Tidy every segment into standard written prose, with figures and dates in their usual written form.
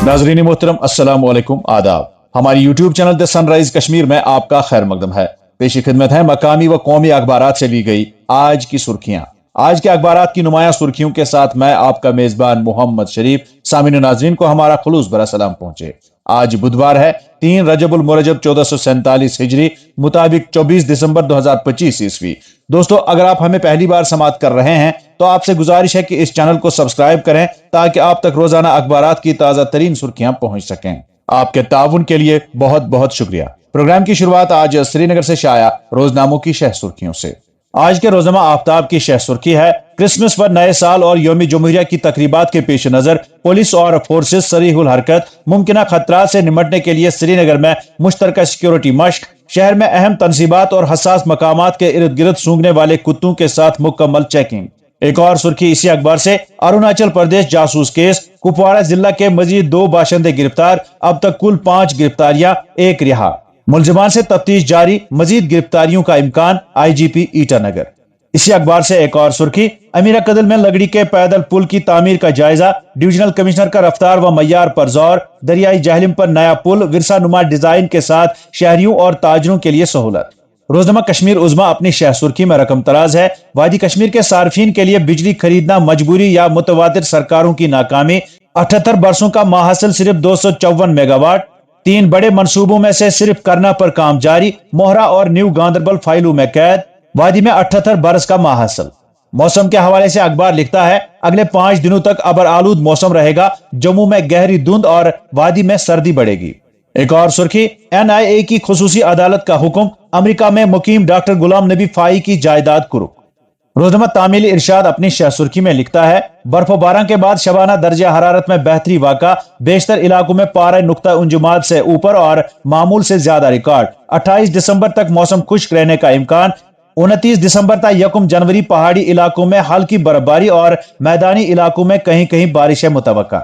नाजरीन मोहतरम अस्सलाम वालेकुम आदाब। हमारी YouTube channel the sunrise Kashmir में आपका खैर मकदम है। पेशी खिदमत है मकामी व कौमी अखबारात से ली गई आज की सुर्खियां। आज के अखबारात की नुमाया सुर्खियों के साथ मैं आपका मेजबान मोहम्मद शरीफ। सामिन नाजरीन को हमारा खुलूस भरा सलाम पहुंचे। आज बुधवार है 3 रजबुल मुरजब 1447 हिजरी मुताबिक 24 दिसंबर 2025 ईस्वी। दोस्तों, अगर आप हमें पहली बार समाअत कर रहे हैं तो आपसे गुजारिश है कि इस चैनल को सब्सक्राइब करें ताकि आप तक रोजाना अखबारात की ताजा तरीन सुर्खियां पहुंच सकें। आपके ताउन के लिए बहुत बहुत शुक्रिया। प्रोग्राम की शुरुआत आज श्रीनगर से शाया रोजनामों की शह सुर्खियों से। आज के रोजनामा आफ्ताब की शह सुर्खी है, क्रिसमस पर नए साल और यौमी जमहूरिया की तकरीबात के पेश नजर पुलिस और फोर्सेस सरीहुल हरकत, मुमकिन खतरात से निमटने के लिए श्रीनगर में मुश्तरका सिक्योरिटी मश्क, शहर में अहम तनसीबात और हसास मकामात के इर्द गिर्द सूंघने वाले कुत्तों के साथ मुकम्मल चेकिंग। एक और सुर्खी इसी अखबार से, अरुणाचल प्रदेश जासूस केस, कुपवाड़ा जिला के मजीद 2 बाशिंदे गिरफ्तार, अब तक कुल 5 गिरफ्तारियां, 1 रिहा। मुलजिमान से तफ्तीश जारी, मजीद गिरफ्तारियों का इम्कान, IGP ईटानगर। इसी अखबार से एक और सुर्खी, अमीरा कदल में लगड़ी के पैदल पुल की तामीर का जायजा, डिविजनल कमिश्नर का रफ्तार व मय्यार पर जोर, दरियाई जहलिम पर नया पुल विरसा नुमा डिजाइन के साथ शहरियों और ताजरों के लिए सहूलत। रोजनामा कश्मीर उज़्मा अपनी शह सुर्खी में रकम तराज है, वादी कश्मीर के सार्फिन के लिए बिजली खरीदना मजबूरी या मुतवातिर सरकारों की नाकामी, 78 बरसों का माहासिल सिर्फ 254 मेगावाट, 3 बड़े मंसूबों में से सिर्फ करना पर काम जारी, मोहरा और न्यू गांदरबल फाइलों में कैद, वादी में 78 बरस का माहासिल। मौसम के हवाले से अखबार लिखता है, अगले 5 दिनों तक अबर आलूद मौसम रहेगा, जम्मू में गहरी धुंध और वादी में सर्दी बढ़ेगी। एक और सुर्खी, NIA की खुसूसी अदालत का हुक्म, अमेरिका में मुकीम डॉक्टर गुलाम नबी फाई की जायदाद कुर्क। रोजनामा तामीली इरशाद अपनी शह सुर्खी में लिखता है, बर्फबारी के बाद शबाना दर्जा हरारत में बेहतरी वाक़ा, बेशतर इलाकों में पारा नुक्ता उंजुमात से ऊपर और मामूल से ज्यादा रिकॉर्ड। 28 दिसंबर तक मौसम खुश्क रहने का इम्कान, 29 दिसंबर तक 1 जनवरी पहाड़ी इलाकों में हल्की बर्फबारी और मैदानी इलाकों में कहीं कहीं बारिशें मुतवक्का।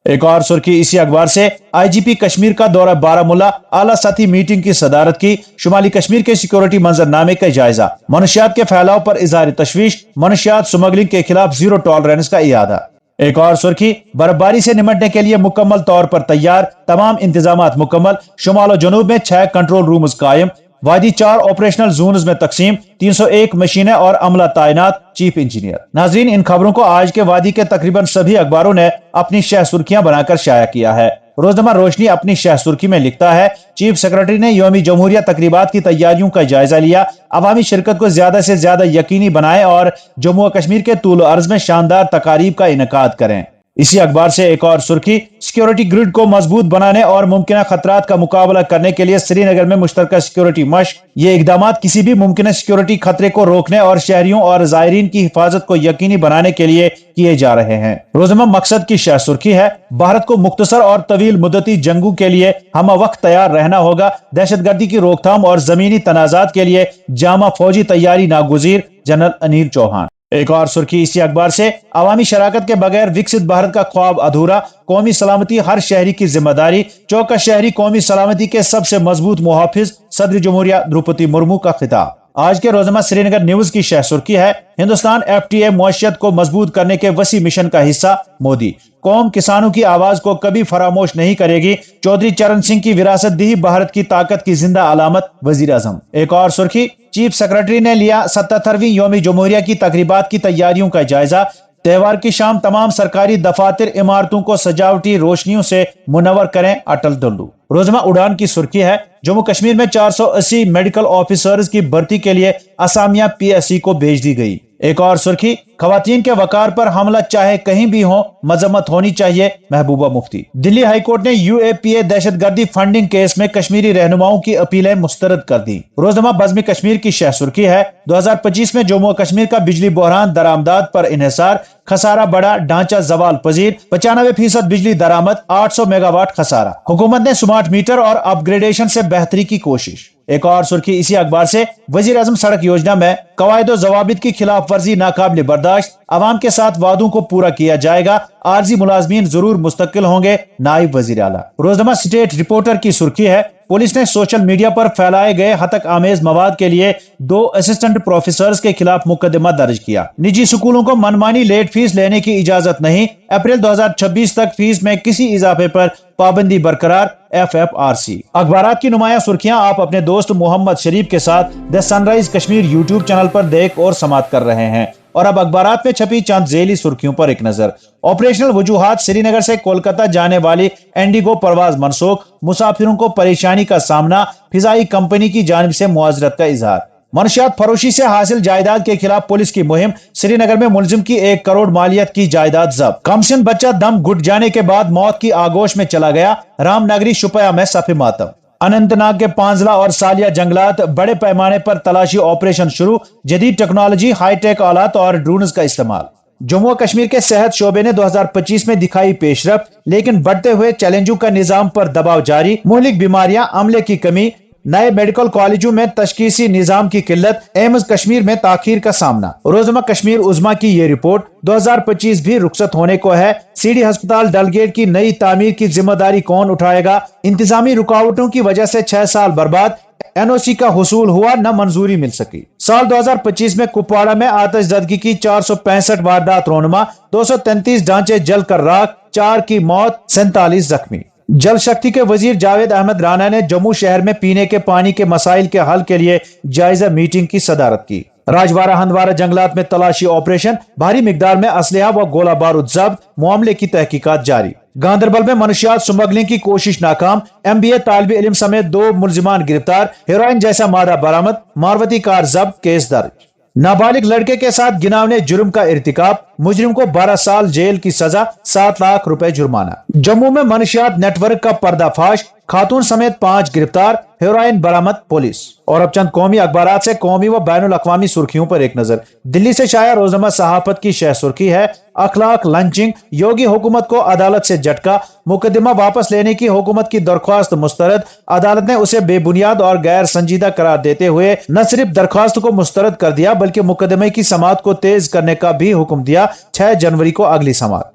एक और सुर्खी इसी अखबार से, IGP कश्मीर का दौरा बारामूला, आला सतही मीटिंग की सदारत की, शुमाली कश्मीर के सिक्योरिटी मंजरनामे का जायजा, मनुष्यात के फैलाव पर इजहार तशवीश, मनुष्यात स्मगलिंग के खिलाफ जीरो टॉलरेंस का इरादा। एक और सुर्खी, बर्फबारी से निमटने के लिए मुकम्मल तौर पर तैयार, तमाम इंतजामात मुकम्मल, शुमाल और जनूब में 6 कंट्रोल रूम्स कायम, वादी 4 ऑपरेशनल जोन्स में तकसीम, 301 मशीनें और अमला तैनात, चीफ इंजीनियर। नाजरीन, इन खबरों को आज के वादी के तकरीबन सभी अखबारों ने अपनी शह सुर्खियां बनाकर शाया किया है। रोजनामा रोशनी अपनी शह सुर्खी में लिखता है, चीफ सेक्रेटरी ने यौमी जमहूरिया तकरीबात की तैयारियों का जायजा लिया, अवामी शिरकत को ज्यादा से ज्यादा यकीनी बनाए और जम्मू और कश्मीर के तूल अर्ज में शानदार तकारीब का इनेकाद करें। इसी अखबार से एक और सुर्खी, सिक्योरिटी ग्रिड को मजबूत बनाने और मुमकिन खतरात का मुकाबला करने के लिए श्रीनगर में मुश्तरका सिक्योरिटी मश्क। ये इकदामात किसी भी मुमकिन सिक्योरिटी खतरे को रोकने और शहरियों और जायरीन की हिफाजत को यकीनी बनाने के लिए किए जा रहे हैं। रोजनामा मकसद की शह सुर्खी है, भारत को मुख्तसर और तवील मुद्दती जंगों के लिए हम वक्त तैयार रहना होगा, दहशतगर्दी की रोकथाम और जमीनी तनाजात के लिए जामा फौजी तैयारी नागुजीर, जनरल अनिल चौहान। एक और सुर्खी इसी अखबार से, अवामी शराकत के बगैर विकसित भारत का ख्वाब अधूरा, कौमी सलामती हर शहरी की जिम्मेदारी, चौका शहरी कौमी सलामती के सबसे मजबूत मुहाफिज, सदर जमहूरिया द्रौपदी मुर्मू का खिताब। आज के रोजनामा श्रीनगर न्यूज की शह सुर्खी है, हिंदुस्तान FTA मुआशियत को मजबूत करने के वसी मिशन का हिस्सा, मोदी कौम किसानों की आवाज को कभी फरामोश नहीं करेगी, चौधरी चरण सिंह की विरासत दी भारत की ताकत की जिंदा अलामत, वजीर आजम। एक और सुर्खी, चीफ सेक्रेटरी ने लिया 77वीं यौमी जमहूरिया की तकरीबात की तैयारियों का जायजा, त्योहार की शाम तमाम सरकारी दफातर इमारतों को सजावटी रोशनियों से मुनव्वर करें, अटल डुल्लू। रोजनामा उड़ान की सुर्खी है, जम्मू कश्मीर में 480 मेडिकल ऑफिसर्स की भर्ती के लिए असामियां PSC को भेज दी गई। एक और सुर्खी, खवातीन के वकार पर हमला चाहे कहीं भी हो मजम्मत होनी चाहिए, महबूबा मुफ्ती। दिल्ली हाईकोर्ट ने UAPA दहशतगर्दी फंडिंग केस में कश्मीरी रहनुमाओं की अपीलें मुस्तरद कर दी। रोजनामा बज़्म कश्मीर की शह सुर्खी है, 2025 में जम्मू और कश्मीर का बिजली बहरान, दरामदाद पर इन्हिसार, खसारा बड़ा, ढांचा जवाल पजीर, 95% बिजली दरामद, 800 मेगावाट खसारा, हुकूमत ने स्मार्ट मीटर और अपग्रेडेशन से बेहतरी की कोशिश। एक और सुर्खी इसी अखबार से, वजीर आजम सड़क योजना में कवायद ज़वाबित की खिलाफ वर्जी नाकाबिल बर्दाश्त, अवाम के साथ वादों को पूरा किया जाएगा, आर्जी मुलाजमीन जरूर मुस्तकिल होंगे, नायब वजीर आला। रोजनामा स्टेट रिपोर्टर की सुर्खी है, पुलिस ने सोशल मीडिया पर फैलाए गए हतक आमेज मवाद के लिए 2 असिस्टेंट प्रोफेसर्स के खिलाफ मुकदमा दर्ज किया। निजी स्कूलों को मनमानी लेट फीस लेने की इजाजत नहीं, अप्रैल 2026 तक फीस में किसी इजाफे पर पाबंदी बरकरार, FFRC। अखबारात की नुमाया सुर्खियां आप अपने दोस्त मोहम्मद शरीफ के साथ the sunrise Kashmir YouTube channel पर देख और समात कर रहे हैं। और अब अखबारात में छपी चंद झेली सुर्खियों पर एक नजर। ऑपरेशनल वजूहात, श्रीनगर से कोलकाता जाने वाली इंडिगो परवाज मनसूख, मुसाफिरों को परेशानी का सामना, फिजाई कंपनी की जानिब से मुआवजत का इजहार। मनशियात फरोशी से हासिल जायदाद के खिलाफ पुलिस की मुहिम, श्रीनगर में मुलजिम की 1 करोड़ मालियत की जायदाद जब्त। कमसिन बच्चा दम घुट जाने के बाद मौत की आगोश में चला गया, रामनगरी शुपया में सफे मातम। अनंतनाग के पांजला और सालिया जंगलात, बड़े पैमाने पर तलाशी ऑपरेशन शुरू, जदीद टेक्नोलॉजी, हाईटेक आलात और ड्रोन्स का इस्तेमाल। जम्मू कश्मीर के सेहत शोबे ने 2025 में दिखाई पेशरफ्त, लेकिन बढ़ते हुए चैलेंजों का निजाम पर दबाव जारी, मुहलिक बीमारियां, अमले की कमी, नए मेडिकल कॉलेजों में तशखीसी निजाम की किल्लत, एम्स कश्मीर में ताखीर का सामना। रोजनामा कश्मीर उज़्मा की ये रिपोर्ट, 2025 भी रुखसत होने को है, सीडी अस्पताल डलगेट की नई तामीर की जिम्मेदारी कौन उठाएगा, इंतजामी रुकावटों की वजह से 6 साल बर्बाद, NOC का हुसूल हुआ न मंजूरी मिल सकी। साल 2025 में कुपवाड़ा में आतिशदगी की 465 वारदात रोनुमा, 233 ढांचे जलकर राख, 4 की मौत, 47 जख्मी। जल शक्ति के वजीर जावेद अहमद राना ने जम्मू शहर में पीने के पानी के मसाइल के हल के लिए जायजा मीटिंग की सदारत की। राजवाड़ा हंदवाड़ा जंगलात में तलाशी ऑपरेशन, भारी मिकदार में असलहा व गोला बारूद जब्त, मामले की तहकीकात जारी। गांधरबल में मनशियात स्मगलिंग की कोशिश नाकाम, MBA तालिब इल्म समेत 2 मुलजिमान गिरफ्तार, हेरोइन जैसा मादा बरामद, मारवती कार जब्त, केस दर्ज। नाबालिग लड़के के साथ गिनावने जुर्म का इर्तिकाब, मुजरिम को 12 साल जेल की सजा, 7 लाख रुपए जुर्माना। जम्मू में मनशियात नेटवर्क का पर्दाफाश, खातून समेत 5 गिरफ्तार, हेरोइन बरामद, पुलिस। और अब चंद कौमी अखबारात से कौमी व बैनुल अक़वामी सुर्खियों पर एक नजर। दिल्ली से शाया रोजनामा सहाफत की शह सुर्खी है, अखलाक लंचिंग, योगी हुकूमत को अदालत से झटका, मुकदमा वापस लेने की हुकूमत की दरख्वास्त मुस्तरद, अदालत ने उसे बेबुनियाद और गैर संजीदा करार देते हुए न सिर्फ दरख्वास्त को मुस्तरद कर दिया बल्कि मुकदमे की समाअत को तेज करने का भी हुक्म दिया। 6 जनवरी को अगली समाअत।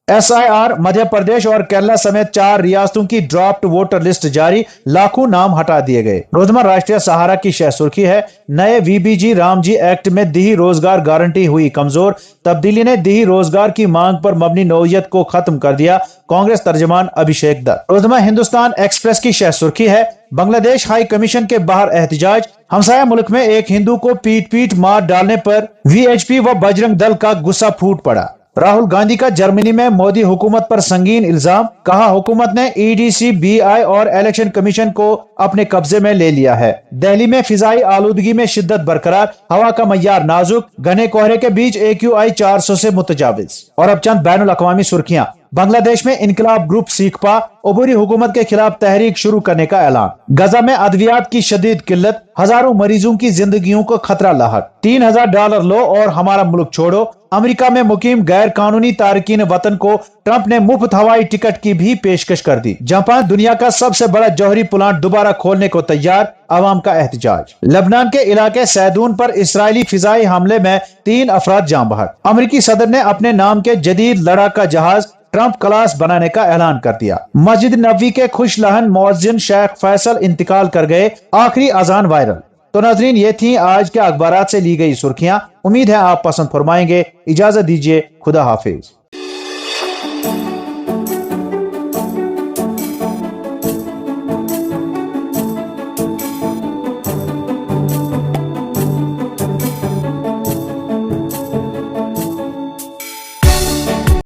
SIR मध्य प्रदेश और केरला समेत 4 रियासतों की ड्राफ्ट वोटर लिस्ट जारी, लाखों नाम हटा दिए गए। रोजनामा राष्ट्रीय सहारा की शह सुर्खी है, नए VBG रामजी एक्ट में दिही रोजगार गारंटी हुई कमजोर, तब्दीली ने दिही रोजगार की मांग पर मबनी नौयत को खत्म कर दिया, कांग्रेस तर्जमान अभिषेक दत्त। रोजनामा हिंदुस्तान एक्सप्रेस की शह सुर्खी है, बांग्लादेश हाई कमीशन के बाहर एहतजाज, हमसाया मुल्क में एक हिंदू को पीट पीट मार डालने पर VHP व बजरंग दल का गुस्सा फूट पड़ा। राहुल गांधी का जर्मनी में मोदी हुकूमत पर संगीन इल्जाम, कहा हुकूमत ने EDC, BI और इलेक्शन कमीशन को अपने कब्जे में ले लिया है। दिल्ली में फिजाई आलूदगी में शिद्दत बरकरार, हवा का मय्यार नाजुक, घने कोहरे के बीच AQI 400 से मुतजाविज। और अब चंद बैनुल अक़वामी सुर्खियां। बांग्लादेश में इनकलाब ग्रुप सीखपा, उबूरी हुकूमत के खिलाफ तहरीक शुरू करने का ऐलान। गजा में अद्वियात की शदीद किल्लत, हजारों मरीजों की जिंदगियों को खतरा लाहक। $3000 लो और हमारा मुल्क छोड़ो। अमेरिका में मुकीम गैर कानूनी तारकीन वतन को ट्रंप ने मुफ्त हवाई टिकट की भी पेशकश कर दी। जापान दुनिया का सबसे बड़ा जौहरी प्लांट दोबारा खोलने को तैयार, अवाम का एहतजाज। लेबनान के इलाके सैदून पर इसराइली फिजाई हमले में 3 अफराद जान बहक। अमेरिकी सदर ने अपने नाम के जदीद लड़ाका जहाज ट्रंप क्लास बनाने का ऐलान कर दिया। मस्जिद नबवी के खुश लहन मुअज्जिन शेख फैसल इंतकाल कर गए, आखिरी अजान वायरल। तो नाज़रीन, ये थी आज के अखबारात से ली गई सुर्खियां। उम्मीद है आप पसंद फरमाएंगे। इजाजत दीजिए, खुदा हाफिज।